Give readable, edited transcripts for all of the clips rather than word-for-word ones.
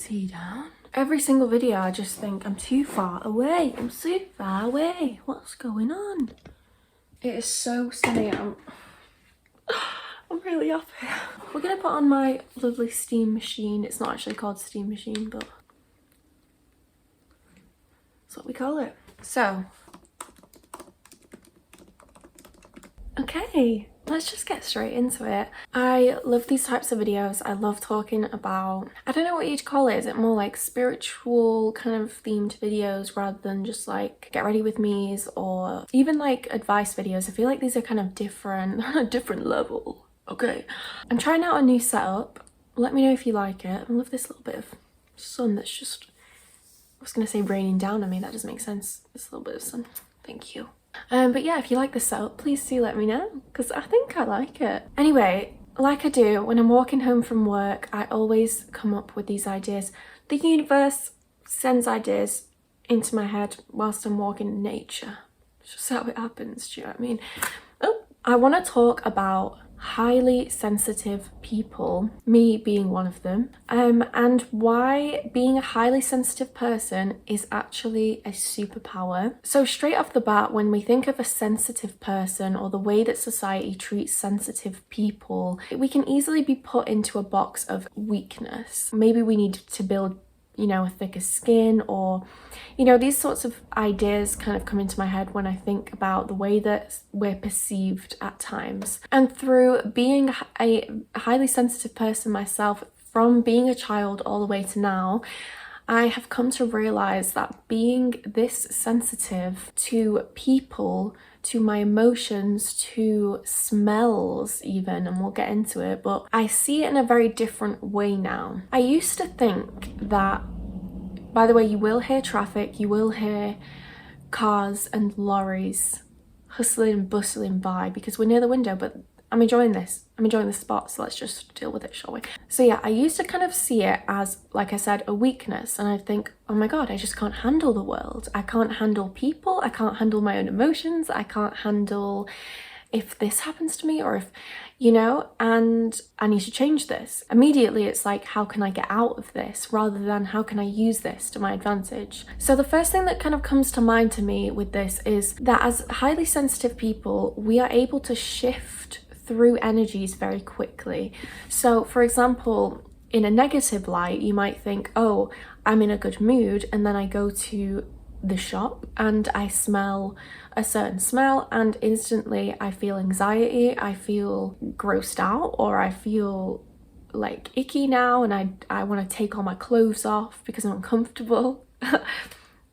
tea down. Every single video I just think I'm too far away. I'm so far away. What's going on? It is so sunny. I'm really up here. We're gonna put on my lovely steam machine. It's not actually called steam machine, but that's what we call it. So, okay, let's just get straight into it. I love these types of videos. I love talking about, I don't know what you'd call it. Is it more like spiritual kind of themed videos rather than just like get ready with me's, or even like advice videos? I feel like these are kind of different, on a different level. Okay, I'm trying out a new setup. Let me know if you like it. I love this little bit of sun that's just, I was gonna say raining down on me. That doesn't make sense. This little bit of sun. Thank you. But yeah, if you like the setup, please do let me know, because I think I like it. Anyway, like I do when I'm walking home from work, I always come up with these ideas. The universe sends ideas into my head whilst I'm walking in nature. It's just how it happens, do you know what I mean? Oh, I want to talk about highly sensitive people, me being one of them, and why being a highly sensitive person is actually a superpower. So straight off the bat, when we think of a sensitive person or the way that society treats sensitive people, we can easily be put into a box of weakness. Maybe we need to build, you know, a thicker skin, or, you know, these sorts of ideas kind of come into my head when I think about the way that we're perceived at times. And through being a highly sensitive person myself, from being a child all the way to now, I have come to realize that being this sensitive to people, to my emotions, to smells even, and we'll get into it, but I see it in a very different way now. I used to think that, by the way, you will hear traffic, you will hear cars and lorries hustling and bustling by because we're near the window, but I'm enjoying this. I'm enjoying the spot, so let's just deal with it, shall we? So yeah, I used to kind of see it as, like I said, a weakness, and I'd think, oh my god, I just can't handle the world. I can't handle people. I can't handle my own emotions. I can't handle if this happens to me, or if, you know, and I need to change this. Immediately it's like, how can I get out of this, rather than how can I use this to my advantage? So the first thing that kind of comes to mind to me with this is that as highly sensitive people, we are able to shift through energies very quickly. So for example, in a negative light, you might think, oh, I'm in a good mood, and then I go to the shop and I smell a certain smell, and instantly I feel anxiety, I feel grossed out, or I feel like icky now, and I want to take all my clothes off because I'm uncomfortable.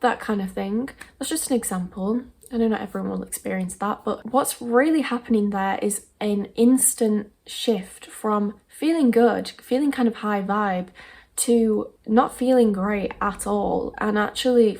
That kind of thing. That's just an example. I know not everyone will experience that, but what's really happening there is an instant shift from feeling good, feeling kind of high vibe, to not feeling great at all, and actually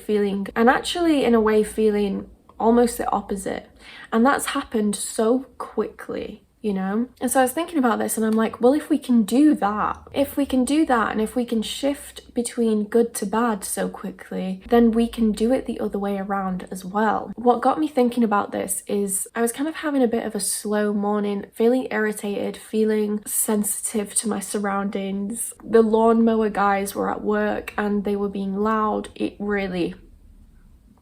in a way feeling almost the opposite. And that's happened so quickly, you know? And so I was thinking about this, and I'm like, well, if we can do that, and if we can shift between good to bad so quickly, then we can do it the other way around as well. What got me thinking about this is I was kind of having a bit of a slow morning, feeling irritated, feeling sensitive to my surroundings. The lawnmower guys were at work and they were being loud. It really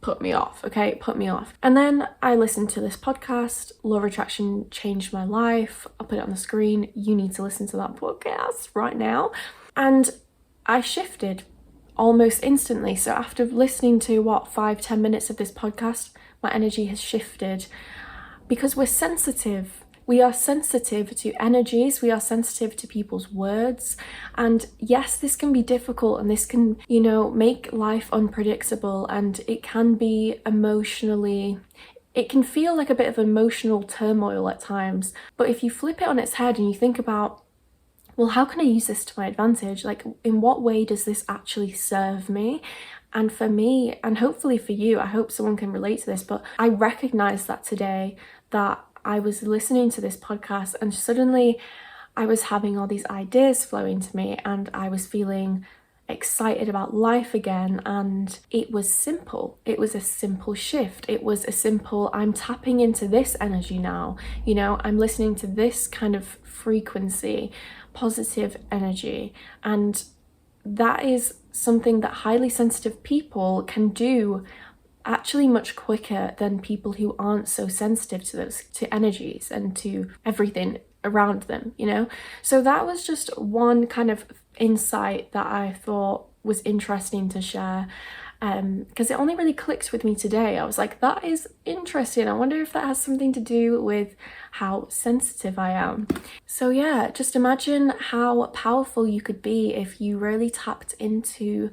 put me off, okay? It put me off. And then I listened to this podcast, Law of Attraction Changed My Life. I'll put it on the screen. You need to listen to that podcast right now. And I shifted almost instantly. So after listening to 5-10 minutes of this podcast, my energy has shifted, because we're sensitive. We are sensitive to energies, we are sensitive to people's words. And yes, this can be difficult, and this can, you know, make life unpredictable, and it can be emotionally, it can feel like a bit of emotional turmoil at times. But if you flip it on its head and you think about, well, how can I use this to my advantage? Like, in what way does this actually serve me? And for me, and hopefully for you, I hope someone can relate to this, but I recognized that today, that I was listening to this podcast and suddenly I was having all these ideas flowing to me, and I was feeling excited about life again. And it was simple. It was a simple shift. It was a simple, I'm tapping into this energy now. You know, I'm listening to this kind of frequency, positive energy. And that is something that highly sensitive people can do actually much quicker than people who aren't so sensitive to energies and to everything around them, you know? So that was just one kind of insight that I thought was interesting to share, because it only really clicked with me today. I was like, that is interesting. I wonder if that has something to do with how sensitive I am. So yeah, just imagine how powerful you could be if you really tapped into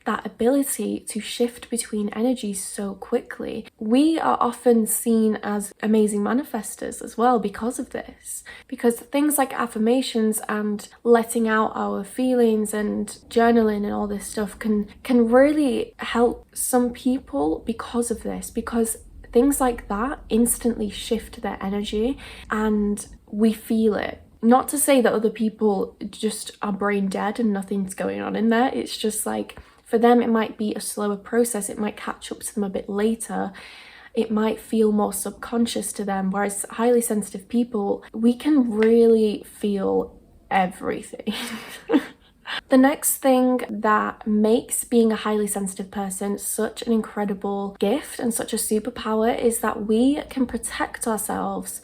that ability to shift between energies so quickly. We are often seen as amazing manifestors as well because of this, because things like affirmations and letting out our feelings and journaling and all this stuff can really help some people because of this, because things like that instantly shift their energy and we feel it. Not to say that other people just are brain dead and nothing's going on in there. It's just like, for them, it might be a slower process. It might catch up to them a bit later. It might feel more subconscious to them. Whereas highly sensitive people, we can really feel everything. The next thing that makes being a highly sensitive person such an incredible gift and such a superpower is that we can protect ourselves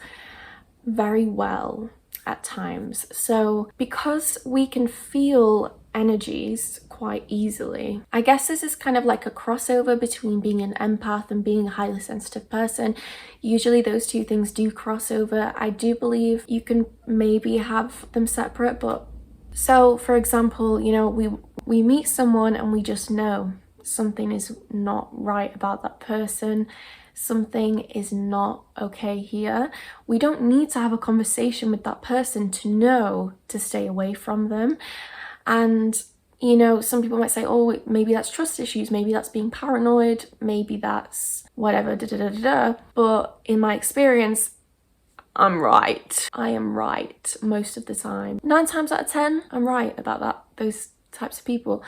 very well at times. So because we can feel energies quite easily, I guess this is kind of like a crossover between being an empath and being a highly sensitive person. Usually those two things do cross over. I do believe you can maybe have them separate, but so for example, you know, we meet someone and we just know something is not right about that person. Something is not okay here. We don't need to have a conversation with that person to know to stay away from them. And, you know, some people might say, oh, maybe that's trust issues, maybe that's being paranoid, maybe that's whatever, da da da da da. But in my experience, I'm right. I am right most of the time. 9 times out of 10, I'm right about those types of people.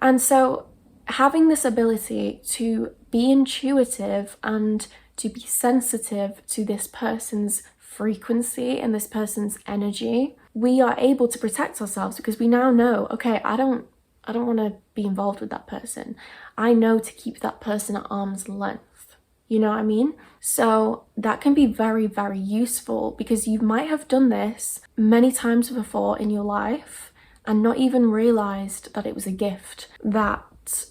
And so having this ability to be intuitive and to be sensitive to this person's frequency and this person's energy, we are able to protect ourselves because we now know, okay, I don't want to be involved with that person. I know to keep that person at arm's length. You know what I mean? So that can be very, very useful because you might have done this many times before in your life and not even realized that it was a gift, that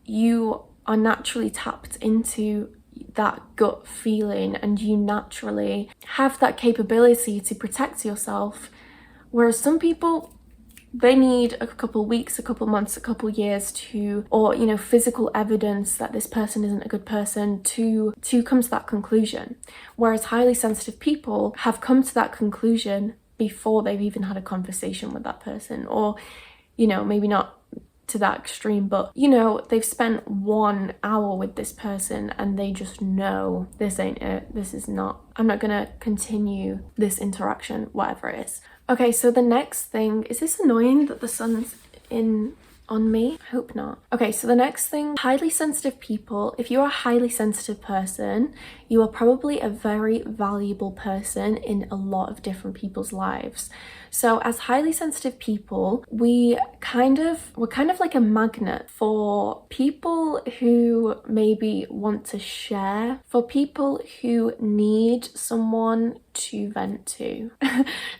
you are naturally tapped into that gut feeling and you naturally have that capability to protect yourself. Whereas some people, they need a couple weeks, a couple months, a couple years to, or, you know, physical evidence that this person isn't a good person to come to that conclusion. Whereas highly sensitive people have come to that conclusion before they've even had a conversation with that person, or, you know, maybe not to that extreme, but, you know, they've spent 1 hour with this person and they just know this ain't it, this is not, I'm not gonna continue this interaction, whatever it is. Okay, so the next thing, is this annoying that the sun's on me? I hope not. Okay, so the next thing, highly sensitive people. If you're a highly sensitive person, you are probably a very valuable person in a lot of different people's lives. So as highly sensitive people, we're kind of like a magnet for people who maybe want to share, for people who need someone to vent to.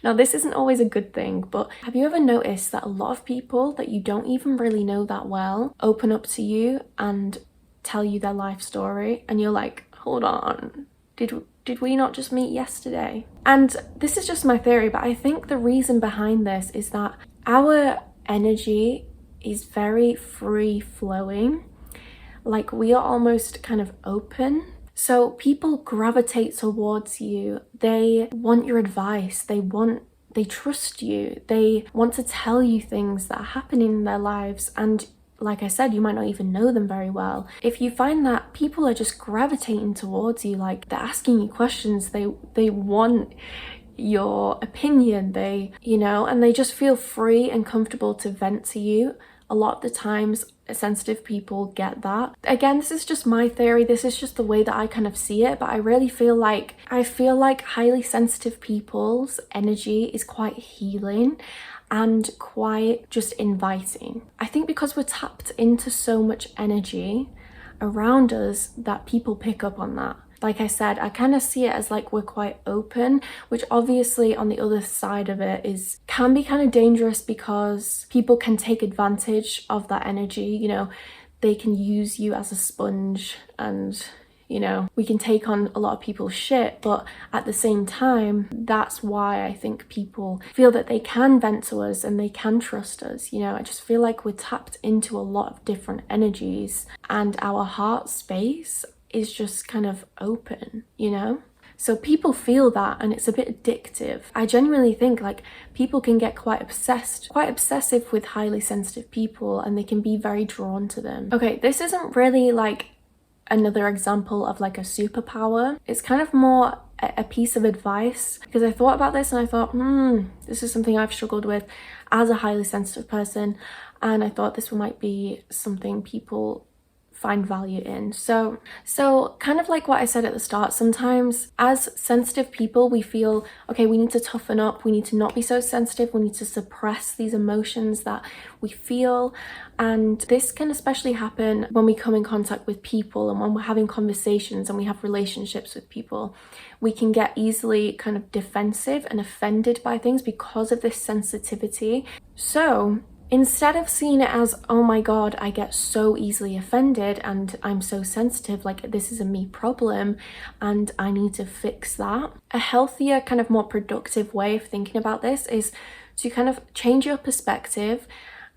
Now, this isn't always a good thing, but have you ever noticed that a lot of people that you don't even really know that well open up to you and tell you their life story, and you're like, hold on, did we not just meet yesterday? And this is just my theory, but I think the reason behind this is that our energy is very free flowing. Like, we are almost kind of open. So people gravitate towards you. They want your advice. They trust you. They want to tell you things that are happening in their lives. And like I said, you might not even know them very well. If you find that people are just gravitating towards you, like they're asking you questions, they want your opinion, they, you know, and they just feel free and comfortable to vent to you. A lot of the times, sensitive people get that. Again, this is just my theory, this is just the way that I kind of see it, but I really feel like highly sensitive people's energy is quite healing and quite just inviting. I think because we're tapped into so much energy around us that people pick up on that. Like I said, I kind of see it as like we're quite open, which obviously on the other side of it can be kind of dangerous because people can take advantage of that energy. You know, they can use you as a sponge, and you know, we can take on a lot of people's shit, but at the same time, that's why I think people feel that they can vent to us and they can trust us. You know, I just feel like we're tapped into a lot of different energies and our heart space is just kind of open, you know? So people feel that, and it's a bit addictive. I genuinely think like people can get quite obsessive with highly sensitive people, and they can be very drawn to them. Okay, this isn't really like another example of like a superpower. It's kind of more a piece of advice, because I thought about this and I thought, this is something I've struggled with as a highly sensitive person, and I thought this might be something people find value in. So kind of like what I said at the start, sometimes as sensitive people we feel, okay, we need to toughen up, we need to not be so sensitive, we need to suppress these emotions that we feel. And this can especially happen when we come in contact with people and when we're having conversations and we have relationships with people. We can get easily kind of defensive and offended by things because of this sensitivity. So instead of seeing it as, oh my god, I get so easily offended and I'm so sensitive, like this is a me problem and I need to fix that, a healthier, kind of more productive way of thinking about this is to kind of change your perspective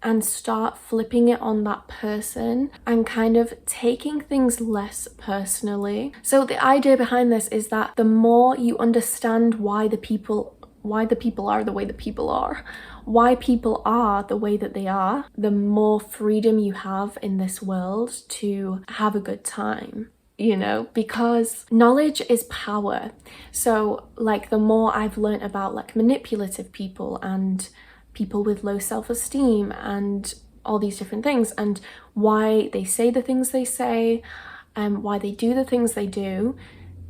and start flipping it on that person and kind of taking things less personally. So the idea behind this is that the more you understand why the people are the way that people are, why people are the way that they are, the more freedom you have in this world to have a good time, you know, because knowledge is power. So like the more I've learned about like manipulative people and people with low self-esteem and all these different things and why they say the things they say and why they do the things they do,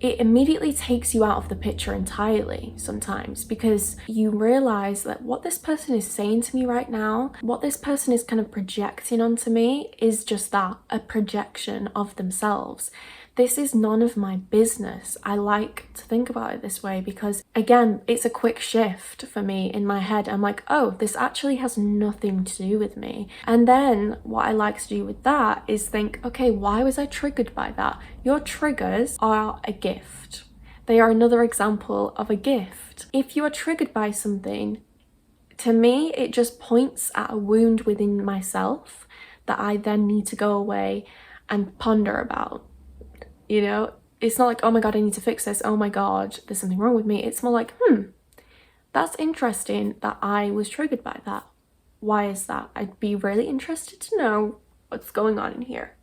it immediately takes you out of the picture entirely sometimes, because you realize that what this person is saying to me right now, what this person is kind of projecting onto me is just that, a projection of themselves. This is none of my business. I like to think about it this way because, again, it's a quick shift for me in my head. I'm like, oh, this actually has nothing to do with me. And then what I like to do with that is think, okay, why was I triggered by that? Your triggers are a gift. They are another example of a gift. If you are triggered by something, to me, it just points at a wound within myself that I then need to go away and ponder about. You know, it's not like, oh my god, I need to fix this, oh my god, there's something wrong with me. It's more like, that's interesting that I was triggered by that. Why is that? I'd be really interested to know what's going on in here.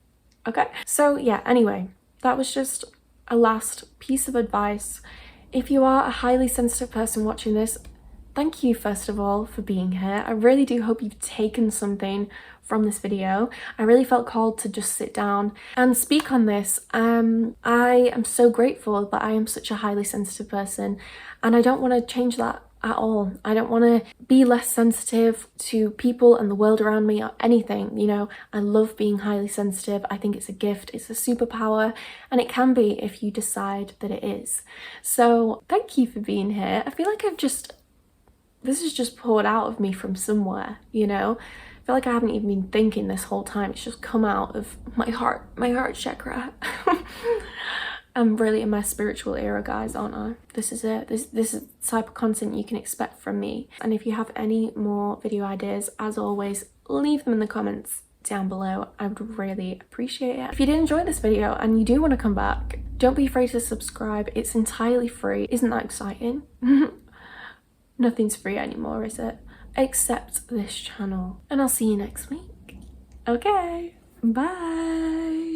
Okay, so yeah, anyway, that was just a last piece of advice. If you are a highly sensitive person watching this, thank you first of all for being here. I really do hope you've taken something from this video. I really felt called to just sit down and speak on this. I am so grateful that I am such a highly sensitive person, and I don't want to change that at all. I don't want to be less sensitive to people and the world around me or anything, you know. I love being highly sensitive. I think it's a gift, it's a superpower, and it can be if you decide that it is. So thank you for being here. I feel like this is just poured out of me from somewhere, you know. I feel like I haven't even been thinking this whole time. It's just come out of my heart chakra. I'm really in my spiritual era, guys, aren't I? This is it. This is the type of content you can expect from me. And if you have any more video ideas, as always, leave them in the comments down below. I would really appreciate it. If you did enjoy this video and you do want to come back, don't be afraid to subscribe. It's entirely free. Isn't that exciting? Nothing's free anymore, is it? Except this channel. And I'll see you next week. Okay, bye.